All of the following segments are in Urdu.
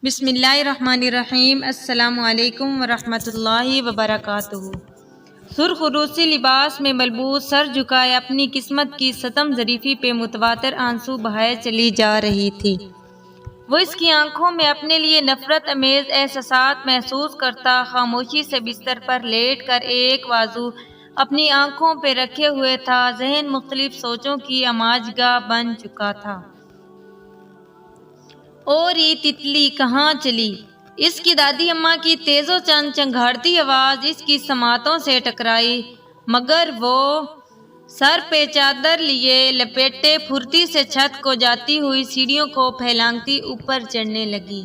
بسم اللہ الرحمن الرحیم۔ السلام علیکم ورحمۃ اللہ وبرکاتہ۔ سرخ روسی لباس میں ملبوس سر جھکائے اپنی قسمت کی ستم ظریفی پہ متواتر آنسو بہائے چلی جا رہی تھی۔ وہ اس کی آنکھوں میں اپنے لیے نفرت امیز احساسات محسوس کرتا خاموشی سے بستر پر لیٹ کر ایک بازو اپنی آنکھوں پہ رکھے ہوئے تھا۔ ذہن مختلف سوچوں کی آماج گاہ بن چکا تھا۔ اور یہ تتلی کہاں چلی؟ اس کی دادی اماں کی تیز و چند چنگھاڑتی آواز اس کی سماعتوں سے ٹکرائی، مگر وہ سر پہ چادر لیے لپیٹے پھرتی سے چھت کو جاتی ہوئی سیڑھیوں کو پھیلانگتی اوپر چڑھنے لگی۔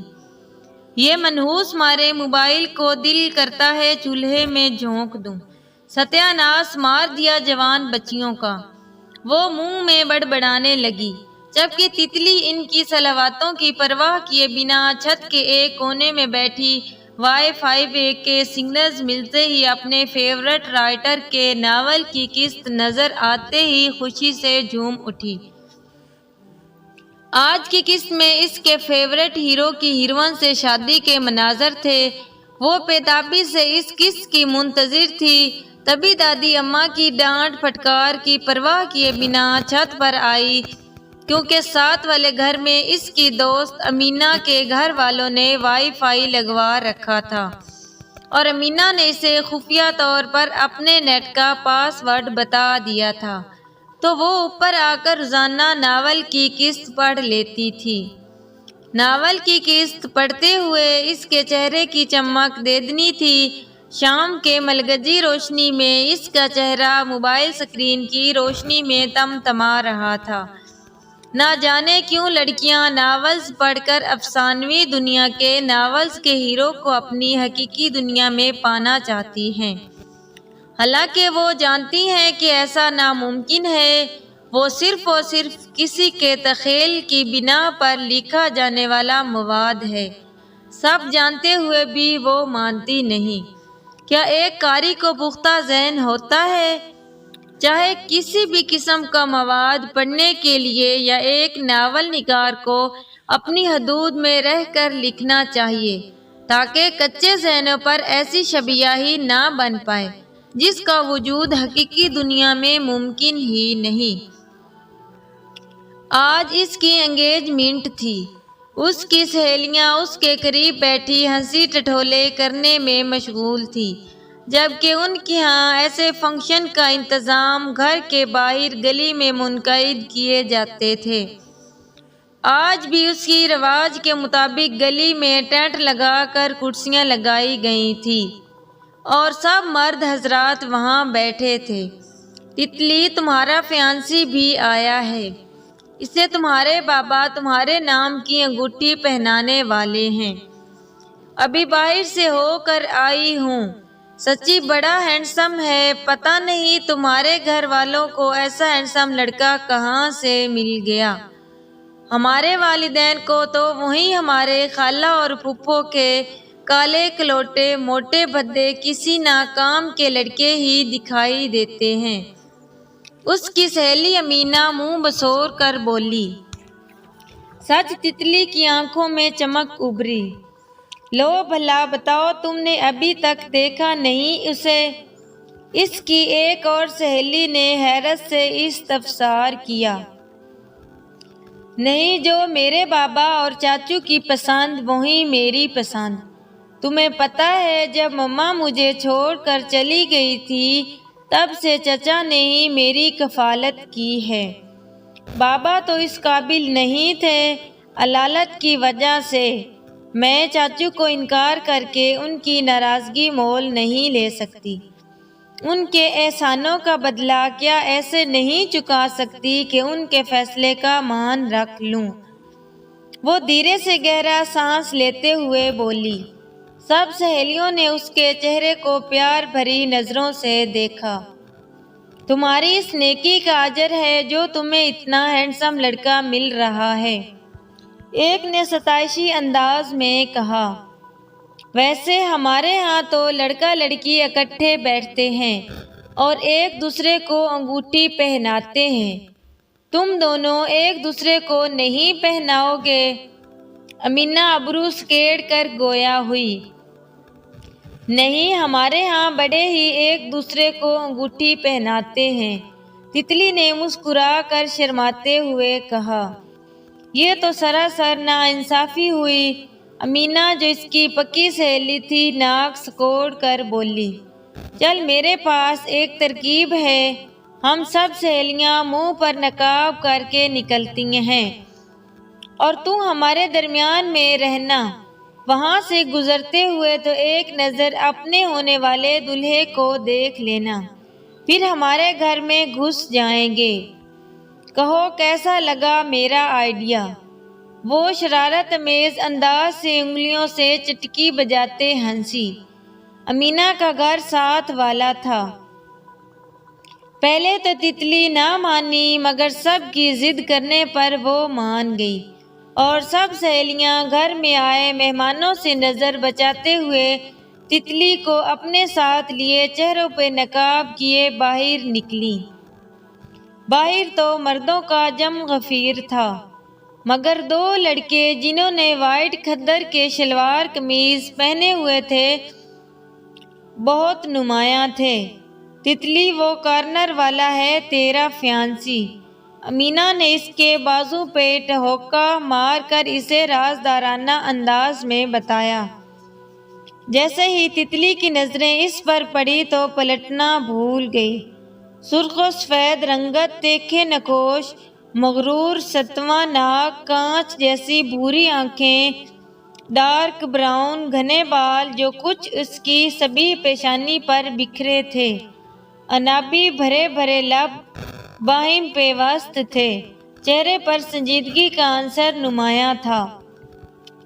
یہ منحوس مارے موبائل کو دل کرتا ہے چولہے میں جھونک دوں، ستیہ ناش مار دیا جوان بچیوں کا، وہ منہ میں بڑبڑانے لگی، جبکہ تتلی ان کی صلواتوں کی پرواہ کیے بنا چھت کے ایک کونے میں بیٹھی وائی فائی کے سگنلز ملتے ہی اپنے فیورٹ رائٹر کے ناول کی قسط نظر آتے ہی خوشی سے جھوم اٹھی۔ آج کی قسط میں اس کے فیورٹ ہیرو کی ہیروئن سے شادی کے مناظر تھے۔ وہ بےتابی سے اس قسط کی منتظر تھی، تبھی دادی اماں کی ڈانٹ پھٹکار کی پرواہ کیے بنا چھت پر آئی، کیونکہ ساتھ والے گھر میں اس کی دوست امینہ کے گھر والوں نے وائی فائی لگوا رکھا تھا اور امینہ نے اسے خفیہ طور پر اپنے نیٹ کا پاس ورڈ بتا دیا تھا، تو وہ اوپر آ کر روزانہ ناول کی قسط پڑھ لیتی تھی۔ ناول کی قسط پڑھتے ہوئے اس کے چہرے کی چمک دیدنی تھی۔ شام کے ملگجی روشنی میں اس کا چہرہ موبائل سکرین کی روشنی میں تمتما رہا تھا۔ نہ جانے کیوں لڑکیاں ناولز پڑھ کر افسانوی دنیا کے ناولز کے ہیرو کو اپنی حقیقی دنیا میں پانا چاہتی ہیں، حالانکہ وہ جانتی ہیں کہ ایسا ناممکن ہے۔ وہ صرف اور صرف کسی کے تخیل کی بنا پر لکھا جانے والا مواد ہے۔ سب جانتے ہوئے بھی وہ مانتی نہیں۔ کیا ایک قاری کو پختہ ذہن ہوتا ہے؟ چاہے کسی بھی قسم کا مواد پڑھنے کے لیے، یا ایک ناول نگار کو اپنی حدود میں رہ کر لکھنا چاہیے تاکہ کچے ذہنوں پر ایسی شبیہی نہ بن پائے جس کا وجود حقیقی دنیا میں ممکن ہی نہیں۔ آج اس کی انگیجمنٹ تھی۔ اس کی سہیلیاں اس کے قریب بیٹھی ہنسی ٹھٹولے کرنے میں مشغول تھی، جبکہ ان کے ہاں ایسے فنکشن کا انتظام گھر کے باہر گلی میں منعقد کیے جاتے تھے۔ آج بھی اسی رواج کے مطابق گلی میں ٹینٹ لگا کر کرسیاں لگائی گئی تھیں اور سب مرد حضرات وہاں بیٹھے تھے۔ تتلی، تمہارا فیانسی بھی آیا ہے، اسے تمہارے بابا تمہارے نام کی انگوٹھی پہنانے والے ہیں۔ ابھی باہر سے ہو کر آئی ہوں، سچی بڑا ہینڈسم ہے۔ پتہ نہیں تمہارے گھر والوں کو ایسا ہینڈسم لڑکا کہاں سے مل گیا۔ ہمارے والدین کو تو وہیں ہمارے خالہ اور پھپھو کے کالے کلوٹے موٹے بھدے کسی ناکام کے لڑکے ہی دکھائی دیتے ہیں۔ اس کی سہیلی امینہ منہ بسور کر بولی۔ سچ؟ تتلی کی آنکھوں میں چمک ابھری۔ لو بھلا بتاؤ، تم نے ابھی تک دیکھا نہیں اسے؟ اس کی ایک اور سہیلی نے حیرت سے استفسار کیا۔ نہیں، جو میرے بابا اور چاچو کی پسند وہی میری پسند۔ تمہیں پتہ ہے جب مما مجھے چھوڑ کر چلی گئی تھی تب سے چچا نے ہی میری کفالت کی ہے۔ بابا تو اس قابل نہیں تھے، علالت کی وجہ سے میں چاچو کو انکار کر کے ان کی ناراضگی مول نہیں لے سکتی۔ ان کے احسانوں کا بدلہ کیا ایسے نہیں چکا سکتی کہ ان کے فیصلے کا مان رکھ لوں۔ وہ دھیرے سے گہرا سانس لیتے ہوئے بولی۔ سب سہیلیوں نے اس کے چہرے کو پیار بھری نظروں سے دیکھا۔ تمہاری اس نیکی کا اجر ہے جو تمہیں اتنا ہینڈسم لڑکا مل رہا ہے، ایک نے ستائشی انداز میں کہا۔ ویسے ہمارے ہاں تو لڑکا لڑکی اکٹھے بیٹھتے ہیں اور ایک دوسرے کو انگوٹھی پہناتے ہیں، تم دونوں ایک دوسرے کو نہیں پہناؤ گے؟ امینہ ابرو سکیڑ کر گویا ہوئی۔ نہیں، ہمارے ہاں بڑے ہی ایک دوسرے کو انگوٹھی پہناتے ہیں، تتلی نے مسکرا کر شرماتے ہوئے کہا۔ یہ تو سراسر ناانصافی ہوئی۔ امینہ جو اس کی پکی سہیلی تھی ناک سکوڑ کر بولی۔ چل، میرے پاس ایک ترکیب ہے، ہم سب سہیلیاں منہ پر نقاب کر کے نکلتی ہیں اور تو ہمارے درمیان میں رہنا، وہاں سے گزرتے ہوئے تو ایک نظر اپنے ہونے والے دلہے کو دیکھ لینا، پھر ہمارے گھر میں گھس جائیں گے۔ کہو کیسا لگا میرا آئیڈیا؟ وہ شرارت آمیز انداز سے انگلیوں سے چٹکی بجاتے ہنسی۔ امینہ کا گھر ساتھ والا تھا۔ پہلے تو تتلی نہ مانی، مگر سب کی ضد کرنے پر وہ مان گئی اور سب سہیلیاں گھر میں آئے مہمانوں سے نظر بچاتے ہوئے تتلی کو اپنے ساتھ لیے چہروں پہ نقاب کیے باہر نکلیں۔ باہر تو مردوں کا جم غفیر تھا، مگر دو لڑکے جنہوں نے وائٹ کھدر کے شلوار قمیض پہنے ہوئے تھے بہت نمایاں تھے۔ تتلی، وہ کارنر والا ہے تیرا فیانسی، امینہ نے اس کے بازو پہ ٹھہوکا مار کر اسے رازدارانہ انداز میں بتایا۔ جیسے ہی تتلی کی نظریں اس پر پڑی تو پلٹنا بھول گئی۔ سرخ و سفید رنگت، تیکھے نقوش، مغرور ستواں ناک، کانچ جیسی بھوری آنکھیں، ڈارک براؤن گھنے بال جو کچھ اس کی سبھی پیشانی پر بکھرے تھے، عنابی بھرے بھرے لب باہم پیوست تھے، چہرے پر سنجیدگی کا عنصر نمایاں تھا۔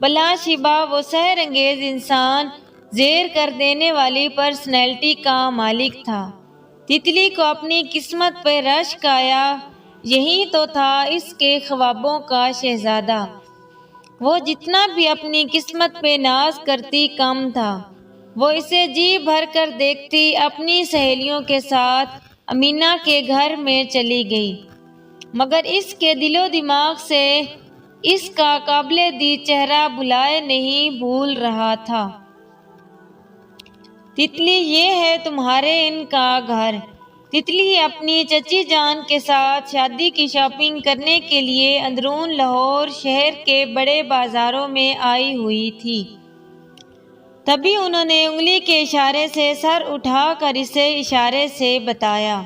بلا شبہ وہ سحر انگیز انسان، زیر کر دینے والی پرسنالٹی کا مالک تھا۔ تتلی کو اپنی قسمت پہ رشک آیا، یہی تو تھا اس کے خوابوں کا شہزادہ۔ وہ جتنا بھی اپنی قسمت پہ ناز کرتی کم تھا۔ وہ اسے جی بھر کر دیکھتی اپنی سہیلیوں کے ساتھ امینہ کے گھر میں چلی گئی، مگر اس کے دل و دماغ سے اس کا قابل دید چہرہ بھلائے نہیں بھول رہا تھا۔ تتلی، یہ ہے تمہارے ان کا گھر۔ تتلی اپنی چچی جان کے ساتھ شادی کی شاپنگ کرنے کے لیے اندرون لاہور شہر کے بڑے بازاروں میں آئی ہوئی تھی۔ تبھی انہوں نے انگلی کے اشارے سے سر اٹھا کر اسے اشارے سے بتایا۔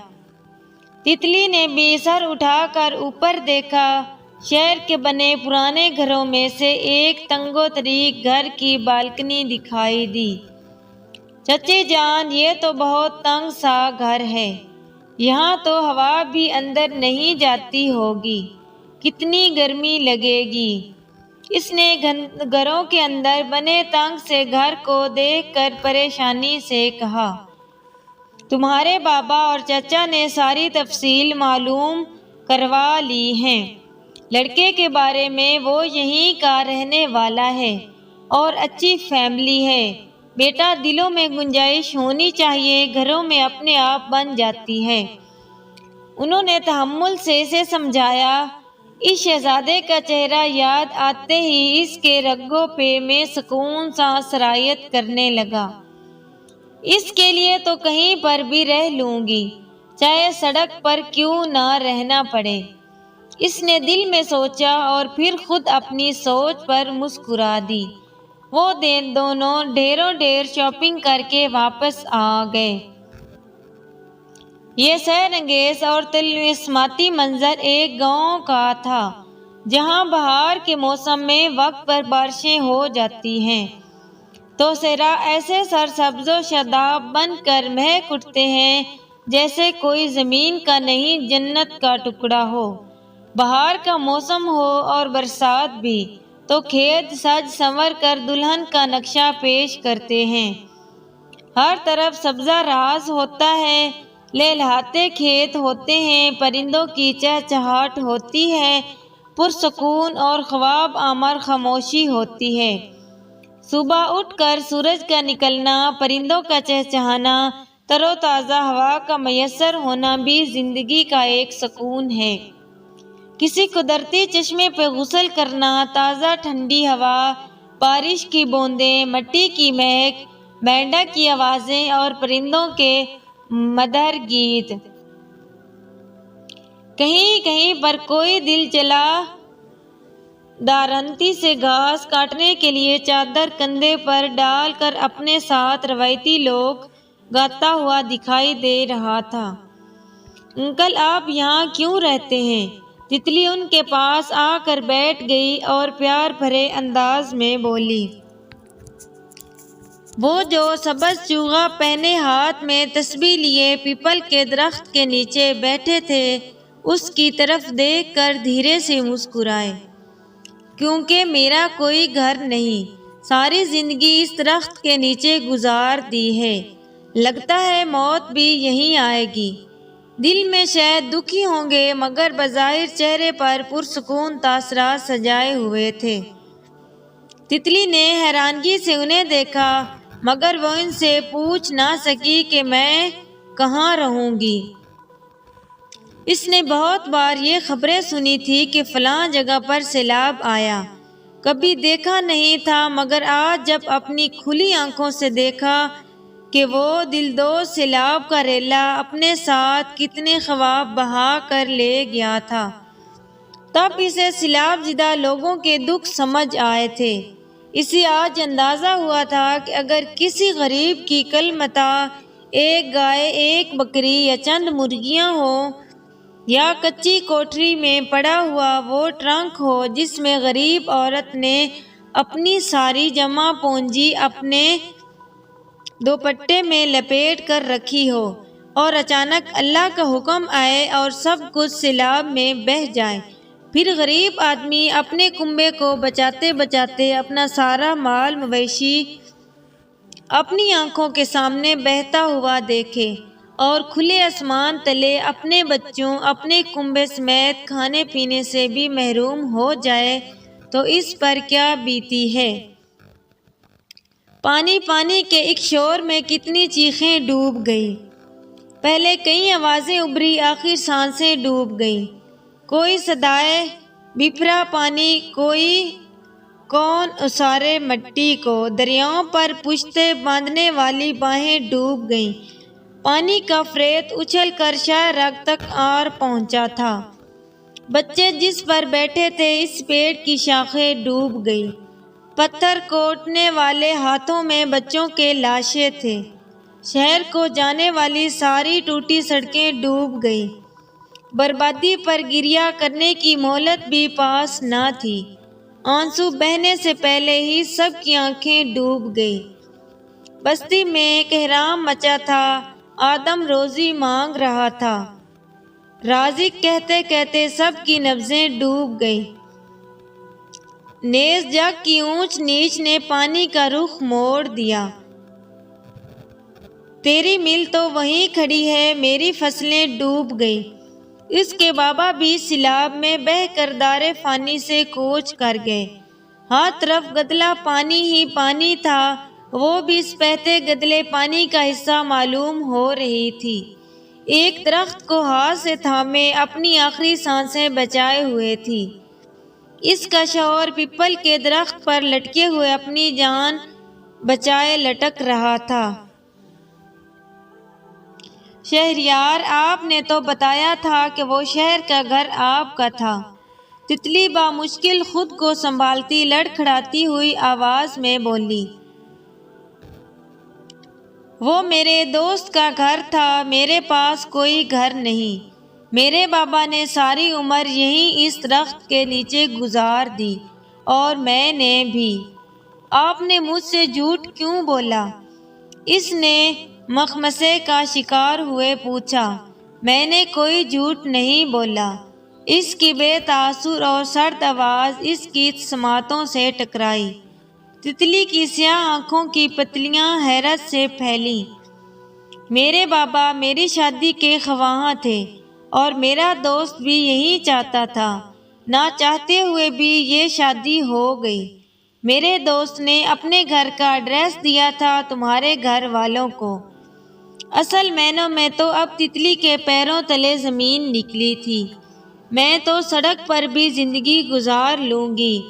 تتلی نے بھی سر اٹھا کر اوپر دیکھا۔ شہر کے بنے پرانے گھروں میں سے ایک تنگ و تاریک گھر کی بالکنی دکھائی دی۔ چچی جان، یہ تو بہت تنگ سا گھر ہے، یہاں تو ہوا بھی اندر نہیں جاتی ہوگی، کتنی گرمی لگے گی۔ اس نے گھروں کے اندر بنے تنگ سے گھر کو دیکھ کر پریشانی سے کہا۔ تمہارے بابا اور چچا نے ساری تفصیل معلوم کروا لی ہے، لڑکے کے بارے میں وہ یہیں کا رہنے والا ہے اور اچھی فیملی ہے، بیٹا دلوں میں گنجائش ہونی چاہیے، گھروں میں اپنے آپ بن جاتی ہے۔ انہوں نے تحمل سے اسے سمجھایا۔ اس شہزادے کا چہرہ یاد آتے ہی اس کے رگوں پہ میں سکون سا سرایت کرنے لگا۔ اس کے لیے تو کہیں پر بھی رہ لوں گی، چاہے سڑک پر کیوں نہ رہنا پڑے، اس نے دل میں سوچا اور پھر خود اپنی سوچ پر مسکرا دی۔ وہ دونوں ڈھیروں ڈھیر شاپنگ کر کے واپس آ گئے۔ یہ سحر انگیز اور طلسماتی منظر ایک گاؤں کا تھا، جہاں بہار کے موسم میں وقت پر بارشیں ہو جاتی ہیں تو صحرا ایسے سرسبز و شاداب بن کر مہک اٹھتے ہیں جیسے کوئی زمین کا نہیں جنت کا ٹکڑا ہو۔ بہار کا موسم ہو اور برسات بھی تو کھیت سج سنور کر دلہن کا نقشہ پیش کرتے ہیں۔ ہر طرف سبزہ راز ہوتا ہے، لہلہاتے کھیت ہوتے ہیں، پرندوں کی چہچہاہٹ ہوتی ہے، پرسکون اور خواب آمر خاموشی ہوتی ہے۔ صبح اٹھ کر سورج کا نکلنا، پرندوں کا چہچہانا، تر و تازہ ہوا کا میسر ہونا بھی زندگی کا ایک سکون ہے۔ کسی قدرتی چشمے پہ غسل کرنا، تازہ ٹھنڈی ہوا، بارش کی بوندیں، مٹی کی مہک، مینڈک کی آوازیں اور پرندوں کے مدھر گیت۔ کہیں کہیں پر کوئی دل چلا دارنتی سے گھاس کاٹنے کے لیے چادر کندھے پر ڈال کر اپنے ساتھ روایتی لوگ گاتا ہوا دکھائی دے رہا تھا۔ انکل آپ یہاں کیوں رہتے ہیں؟ تتلی ان کے پاس آ کر بیٹھ گئی اور پیار بھرے انداز میں بولی۔ وہ جو سبز چوغا پہنے ہاتھ میں تسبیح لیے پیپل کے درخت کے نیچے بیٹھے تھے، اس کی طرف دیکھ کر دھیرے سے مسکرائے۔ کیونکہ میرا کوئی گھر نہیں، ساری زندگی اس درخت کے نیچے گزار دی ہے، لگتا ہے موت بھی یہیں آئے گی۔ دل میں شاید دکھی ہوں گے مگر بظاہر چہرے پر پرسکون تاثرات سجائے ہوئے تھے۔ تتلی نے حیرانگی سے انہیں دیکھا مگر وہ ان سے پوچھ نہ سکی کہ میں کہاں رہوں گی۔ اس نے بہت بار یہ خبریں سنی تھی کہ فلاں جگہ پر سیلاب آیا، کبھی دیکھا نہیں تھا مگر آج جب اپنی کھلی آنکھوں سے دیکھا کہ وہ دلدوز سیلاب کا ریلا اپنے ساتھ کتنے خواب بہا کر لے گیا تھا، تب اسے سیلاب زدہ لوگوں کے دکھ سمجھ آئے تھے۔ اسے آج اندازہ ہوا تھا کہ اگر کسی غریب کی کل متاع ایک گائے، ایک بکری یا چند مرغیاں ہوں، یا کچی کوٹری میں پڑا ہوا وہ ٹرنک ہو جس میں غریب عورت نے اپنی ساری جمع پونجی اپنے دوپٹے میں لپیٹ کر رکھی ہو، اور اچانک اللہ کا حکم آئے اور سب کچھ سیلاب میں بہہ جائے، پھر غریب آدمی اپنے کنبے کو بچاتے بچاتے اپنا سارا مال مویشی اپنی آنکھوں کے سامنے بہتا ہوا دیکھے، اور کھلے آسمان تلے اپنے بچوں، اپنے کنبے سمیت کھانے پینے سے بھی محروم ہو جائے تو اس پر کیا بیتی ہے۔ پانی پانی کے ایک شور میں کتنی چیخیں ڈوب گئی، پہلے کئی آوازیں ابھری، آخر سانسیں ڈوب گئیں۔ کوئی صدائے بپھرا پانی، کوئی کون اسارے مٹی کو، دریاؤں پر پشتے باندھنے والی باہیں ڈوب گئیں، پانی کا فریت اچھل کر شاہ رگ تک آر پہنچا تھا۔ بچے جس پر بیٹھے تھے اس پیڑ کی شاخیں ڈوب گئی، پتھر کوٹنے والے ہاتھوں میں بچوں کے لاشیں تھے، شہر کو جانے والی ساری ٹوٹی سڑکیں ڈوب گئیں، بربادی پر گریہ کرنے کی مہلت بھی پاس نہ تھی، آنسو بہنے سے پہلے ہی سب کی آنکھیں ڈوب گئیں۔ بستی میں کہرام مچا تھا، آدم روزی مانگ رہا تھا، رازق کہتے کہتے سب کی نبضیں ڈوب گئیں۔ نیز جگ کی اونچ نیچ نے پانی کا رخ موڑ دیا۔ تیری مل تو وہیں کھڑی ہے، میری فصلیں ڈوب گئیں۔ اس کے بابا بھی سیلاب میں بہہ کر دار فانی سے کوچ کر گئے، ہر طرف گدلا پانی ہی پانی تھا، وہ بھی اس بہتے گدلے پانی کا حصہ معلوم ہو رہی تھی۔ ایک درخت کو ہاتھ سے تھامے اپنی آخری سانسیں بچائے ہوئے تھی، اس کا شوہر پیپل کے درخت پر لٹکے ہوئے اپنی جان بچائے لٹک رہا تھا۔ شہریار، آپ نے تو بتایا تھا کہ وہ شہر کا گھر آپ کا تھا، تتلی بامشکل خود کو سنبھالتی لڑکھڑاتی ہوئی آواز میں بولی۔ وہ میرے دوست کا گھر تھا، میرے پاس کوئی گھر نہیں، میرے بابا نے ساری عمر یہیں اس درخت کے نیچے گزار دی، اور میں نے بھی۔ آپ نے مجھ سے جھوٹ کیوں بولا؟ اس نے مخمصے کا شکار ہوئے پوچھا۔ میں نے کوئی جھوٹ نہیں بولا، اس کی بے تاثر اور سرد آواز اس کی سماعتوں سے ٹکرائی۔ تتلی کی سیاہ آنکھوں کی پتلیاں حیرت سے پھیلیں۔ میرے بابا میری شادی کے خواہاں تھے، اور میرا دوست بھی یہی چاہتا تھا، نہ چاہتے ہوئے بھی یہ شادی ہو گئی۔ میرے دوست نے اپنے گھر کا ایڈریس دیا تھا تمہارے گھر والوں کو۔ اصل معنوں میں تو اب تتلی کے پیروں تلے زمین نکلی تھی، میں تو سڑک پر بھی زندگی گزار لوں گی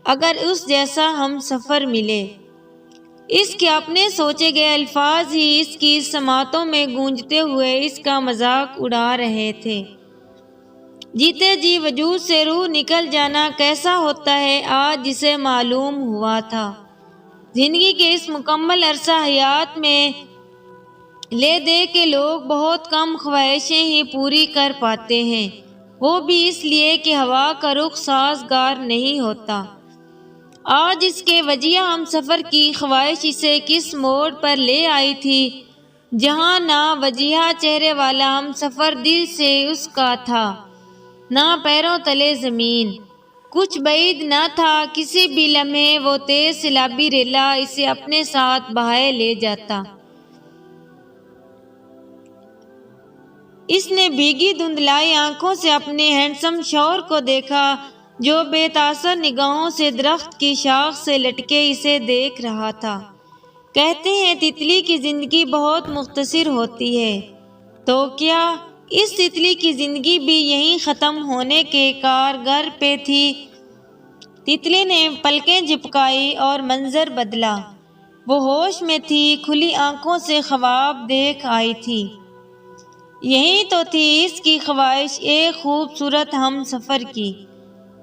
اگر اس جیسا ہم سفر ملے۔ اس کے اپنے سوچے گئے الفاظ ہی اس کی سماعتوں میں گونجتے ہوئے اس کا مذاق اڑا رہے تھے۔ جیتے جی وجود سے روح نکل جانا کیسا ہوتا ہے آج جسے معلوم ہوا تھا۔ زندگی کے اس مکمل عرصہ حیات میں لے دے کے لوگ بہت کم خواہشیں ہی پوری کر پاتے ہیں، وہ بھی اس لیے کہ ہوا کا رخ سازگار نہیں ہوتا۔ آج اس کے وجیہ ہم سفر کی خواہش اسے کس موڑ پر لے آئی تھی جہاں نہ وجیہ چہرے والا ہم سفر دل سے اس کا تھا، نہ پیروں تلے زمین۔ کچھ بعید نہ تھا، کسی بھی لمحے وہ تیز سیلابی ریلا اسے اپنے ساتھ بہائے لے جاتا۔ اس نے بھیگی دھندلائی آنکھوں سے اپنے ہینڈسم شوہر کو دیکھا جو بے تاثر نگاہوں سے درخت کی شاخ سے لٹکے اسے دیکھ رہا تھا۔ کہتے ہیں تتلی کی زندگی بہت مختصر ہوتی ہے، تو کیا اس تتلی کی زندگی بھی یہیں ختم ہونے کے کارگر پہ تھی؟ تتلی نے پلکیں جھپکائی اور منظر بدلا۔ وہ ہوش میں تھی، کھلی آنکھوں سے خواب دیکھ آئی تھی۔ یہی تو تھی اس کی خواہش، ایک خوبصورت ہم سفر کی۔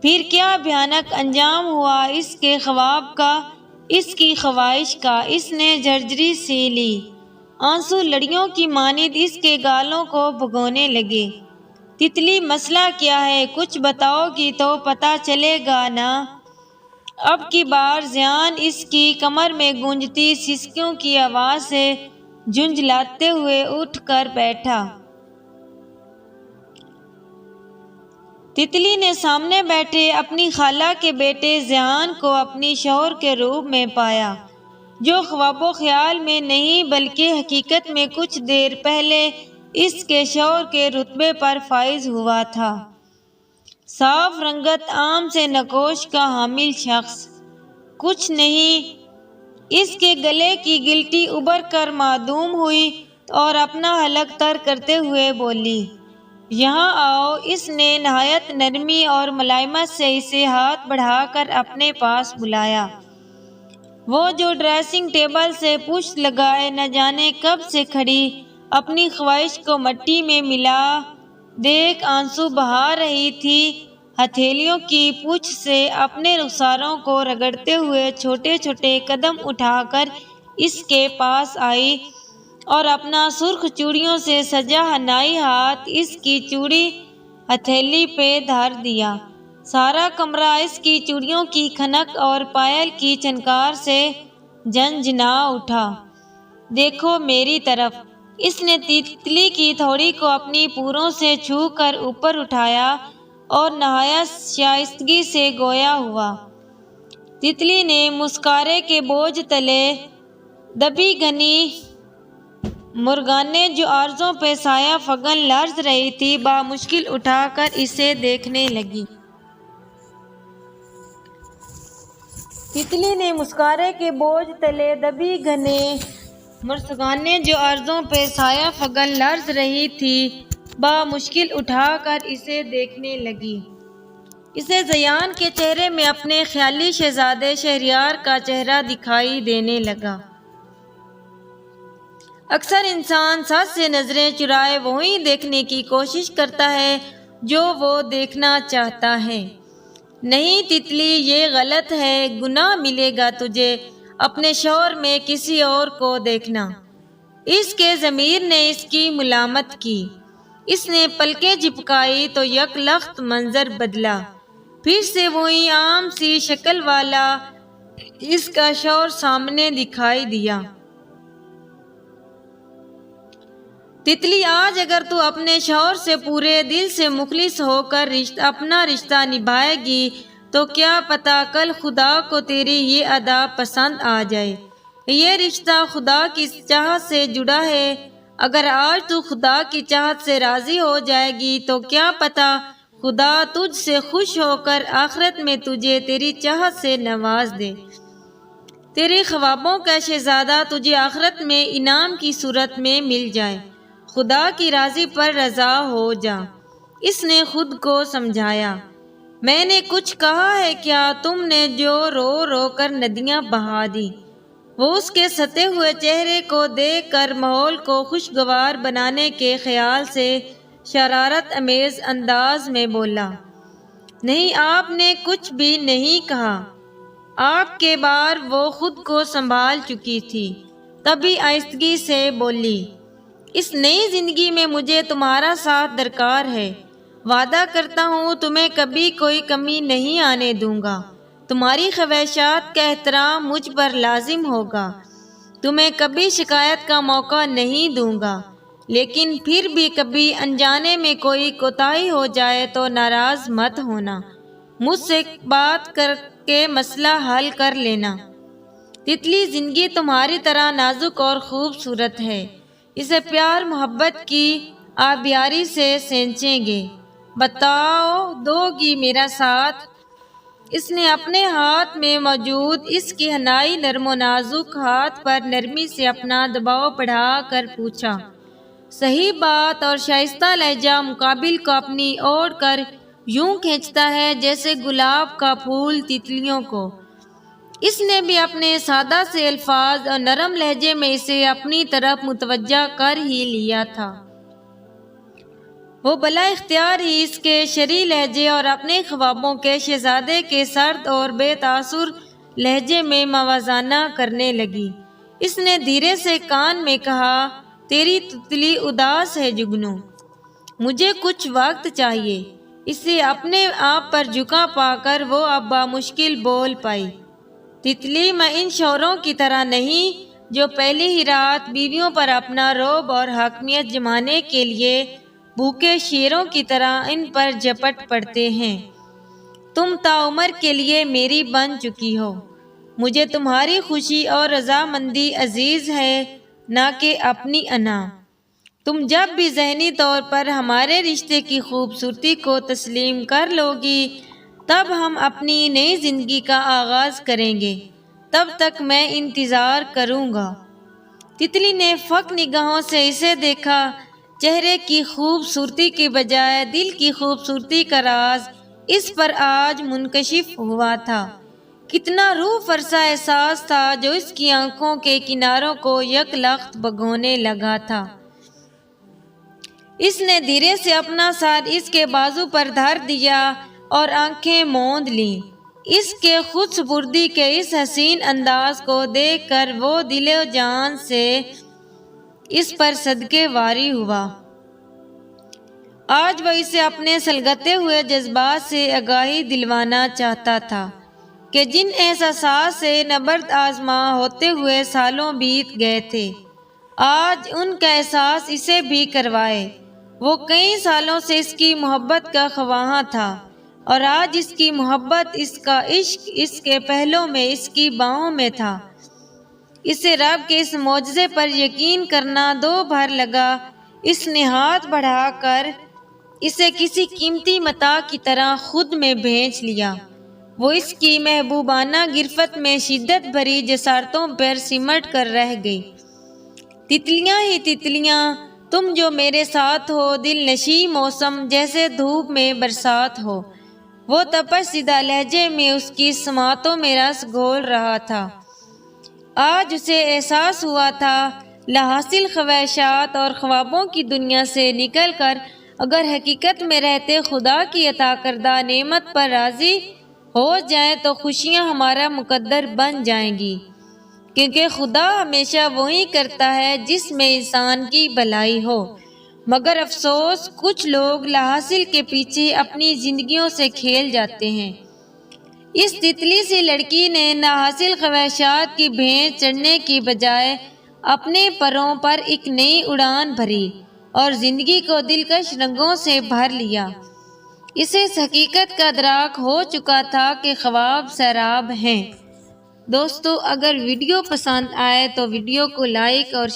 پھر کیا بھیانک انجام ہوا اس کے خواب کا، اس کی خواہش کا۔ اس نے جھرجھری سی لی، آنسو لڑیوں کی مانند اس کے گالوں کو بھگونے لگے۔ تتلی مسئلہ کیا ہے؟ کچھ بتاؤ گی تو پتہ چلے گا نا۔ اب کی بار ذیان اس کی کمر میں گونجتی سسکیوں کی آواز سے جھنجھلاتے ہوئے اٹھ کر بیٹھا۔ تتلی نے سامنے بیٹھے اپنی خالہ کے بیٹے ذیان کو اپنی شوہر کے روپ میں پایا، جو خواب و خیال میں نہیں بلکہ حقیقت میں کچھ دیر پہلے اس کے شوہر کے رتبے پر فائز ہوا تھا۔ صاف رنگت عام سے نقوش کا حامل شخص، کچھ نہیں۔ اس کے گلے کی گلٹی ابھر کر معدوم ہوئی اور اپنا حلق تر کرتے ہوئے بولی، یہاں آؤ۔ اس نے نہایت نرمی اور ملائمت سے اسے ہاتھ بڑھا کر اپنے پاس بلایا۔ وہ جو ڈریسنگ ٹیبل سے پشت لگائے نہ جانے کب سے کھڑی اپنی خواہش کو مٹی میں ملا دیکھ آنسو بہا رہی تھی، ہتھیلیوں کی پوچھ سے اپنے رخساروں کو رگڑتے ہوئے چھوٹے چھوٹے قدم اٹھا کر اس کے پاس آئی اور اپنا سرخ چوڑیوں سے سجا حنائی ہاتھ اس کی چوڑی ہتھیلی پہ دھر دیا۔ سارا کمرہ اس کی چوڑیوں کی کھنک اور پائل کی جھنکار سے جھنجھنا اٹھا۔ دیکھو میری طرف۔ اس نے تتلی کی تھوڑی کو اپنی پوروں سے چھو کر اوپر اٹھایا اور نہایت شائستگی سے گویا ہوا۔ تتلی نے مسکارے کے بوجھ تلے دبی گھنی مرغانیں جو عارضوں پہ سایہ فگن لرز رہی تھی بامشکل اٹھا کر اسے دیکھنے لگی۔ تتلی نے مسکارے کے بوجھ تلے دبی گھنی مرغانیں جو عارضوں پہ سایہ فگن لرز رہی تھی بامشکل اٹھا کر اسے دیکھنے لگی۔ اسے ذیان کے چہرے میں اپنے خیالی شہزادے شہریار کا چہرہ دکھائی دینے لگا۔ اکثر انسان سچ سے نظریں چرائے وہی دیکھنے کی کوشش کرتا ہے جو وہ دیکھنا چاہتا ہے۔ نہیں تتلی، یہ غلط ہے، گناہ ملے گا تجھے اپنے شوہر میں کسی اور کو دیکھنا۔ اس کے ضمیر نے اس کی ملامت کی۔ اس نے پلکیں جھپکائی تو یک لخت منظر بدلا، پھر سے وہی عام سی شکل والا اس کا شوہر سامنے دکھائی دیا۔ تتلی، آج اگر تو اپنے شوہر سے پورے دل سے مخلص ہو کر اپنا رشتہ نبھائے گی تو کیا پتہ کل خدا کو تیری یہ ادا پسند آ جائے۔ یہ رشتہ خدا کی چاہت سے جڑا ہے۔ اگر آج تو خدا کی چاہت سے راضی ہو جائے گی تو کیا پتہ خدا تجھ سے خوش ہو کر آخرت میں تجھے تیری چاہت سے نواز دے۔ تیرے خوابوں کا شہزادہ تجھے آخرت میں انعام کی صورت میں مل جائے۔ خدا کی راضی پر رضا ہو جا۔ اس نے خود کو سمجھایا، میں نے کچھ کہا ہے کیا؟ تم نے جو رو رو کر ندیاں بہا دی۔ وہ اس کے ستے ہوئے چہرے کو دیکھ کر ماحول کو خوشگوار بنانے کے خیال سے شرارت امیز انداز میں بولا، نہیں، آپ نے کچھ بھی نہیں کہا۔ آپ کے بار وہ خود کو سنبھال چکی تھی، تبھی آہستگی سے بولی، اس نئی زندگی میں مجھے تمہارا ساتھ درکار ہے۔ وعدہ کرتا ہوں تمہیں کبھی کوئی کمی نہیں آنے دوں گا۔ تمہاری خواہشات کا احترام مجھ پر لازم ہوگا۔ تمہیں کبھی شکایت کا موقع نہیں دوں گا، لیکن پھر بھی کبھی انجانے میں کوئی کوتاہی ہو جائے تو ناراض مت ہونا، مجھ سے بات کر کے مسئلہ حل کر لینا۔ تتلی، زندگی تمہاری طرح نازک اور خوبصورت ہے، اسے پیار محبت کی آبیاری سے سینچیں گے۔ بتاؤ، دو گی میرا ساتھ؟ اس نے اپنے ہاتھ میں موجود اس کی حنائی نرم و نازک ہاتھ پر نرمی سے اپنا دباؤ بڑھا کر پوچھا۔ صحیح بات، اور شائستہ لہجہ مقابل کو اپنی اوڑ کر یوں کھینچتا ہے جیسے گلاب کا پھول تتلیوں کو۔ اس نے بھی اپنے سادہ سے الفاظ اور نرم لہجے میں اسے اپنی طرف متوجہ کر ہی لیا تھا۔ وہ بلا اختیار ہی اس کے شرح لہجے اور اپنے خوابوں کے شہزادے کے سرد اور بے تاثر لہجے میں موازنہ کرنے لگی۔ اس نے دھیرے سے کان میں کہا، تیری تتلی اداس ہے جگنو، مجھے کچھ وقت چاہیے۔ اسے اپنے آپ پر جھکا پا کر وہ اب بامشکل بول پائی، تتلی، میں ان شوہروں کی طرح نہیں جو پہلی ہی رات بیویوں پر اپنا رعب اور حاکمیت جمانے کے لیے بھوکے شیروں کی طرح ان پر جھپٹ پڑتے ہیں۔ تم تاعمر کے لیے میری بن چکی ہو۔ مجھے تمہاری خوشی اور رضامندی عزیز ہے، نہ کہ اپنی انا۔ تم جب بھی ذہنی طور پر ہمارے رشتے کی خوبصورتی کو تسلیم کر لو گی، تب ہم اپنی نئی زندگی کا آغاز کریں گے۔ تب تک میں انتظار کروں گا۔ تتلی نے فحش نگاہوں سے اسے دیکھا۔ چہرے کی خوبصورتی کی بجائے دل کی خوبصورتی کا راز اس پر آج منکشف ہوا تھا۔ کتنا روح فرسا احساس تھا جو اس کی آنکھوں کے کناروں کو یک لخت بھگونے لگا تھا۔ اس نے دھیرے سے اپنا سر اس کے بازو پر دھر دیا اور آنکھیں موند لیں۔ اس کے خود سپردی کے اس حسین انداز کو دیکھ کر وہ دل و جان سے اس پر صدقے واری ہوا۔ آج وہ اسے اپنے سلگتے ہوئے جذبات سے آگاہی دلوانا چاہتا تھا کہ جن احساسات سے نبرد آزما ہوتے ہوئے سالوں بیت گئے تھے، آج ان کا احساس اسے بھی کروائے۔ وہ کئی سالوں سے اس کی محبت کا خواہاں تھا، اور آج اس کی محبت، اس کا عشق اس کے پہلوں میں، اس کی باہوں میں تھا۔ اسے رب کے اس معجزے پر یقین کرنا دو بھر لگا۔ اس نے ہاتھ بڑھا کر اسے کسی قیمتی متاع کی طرح خود میں بھینچ لیا۔ وہ اس کی محبوبانہ گرفت میں شدت بھری جسارتوں پر سمٹ کر رہ گئی۔ تتلیاں ہی تتلیاں، تم جو میرے ساتھ ہو، دل نشیں موسم جیسے دھوپ میں برسات ہو۔ وہ تپش زدہ لہجے میں اس کی سماعتوں میں رس گھول رہا تھا۔ آج اسے احساس ہوا تھا، لاحاصل خواہشات اور خوابوں کی دنیا سے نکل کر اگر حقیقت میں رہتے خدا کی عطا کردہ نعمت پر راضی ہو جائیں تو خوشیاں ہمارا مقدر بن جائیں گی، کیونکہ خدا ہمیشہ وہی کرتا ہے جس میں انسان کی بھلائی ہو۔ مگر افسوس، کچھ لوگ لاحاصل کے پیچھے اپنی زندگیوں سے کھیل جاتے ہیں۔ اس تتلی سی لڑکی نے ناحاصل خواہشات کی بھینس چڑھنے کی بجائے اپنے پروں پر ایک نئی اڑان بھری اور زندگی کو دلکش رنگوں سے بھر لیا۔ اسے اس حقیقت کا ادراک ہو چکا تھا کہ خواب سیراب ہیں۔ دوستو، اگر ویڈیو پسند آئے تو ویڈیو کو لائک اور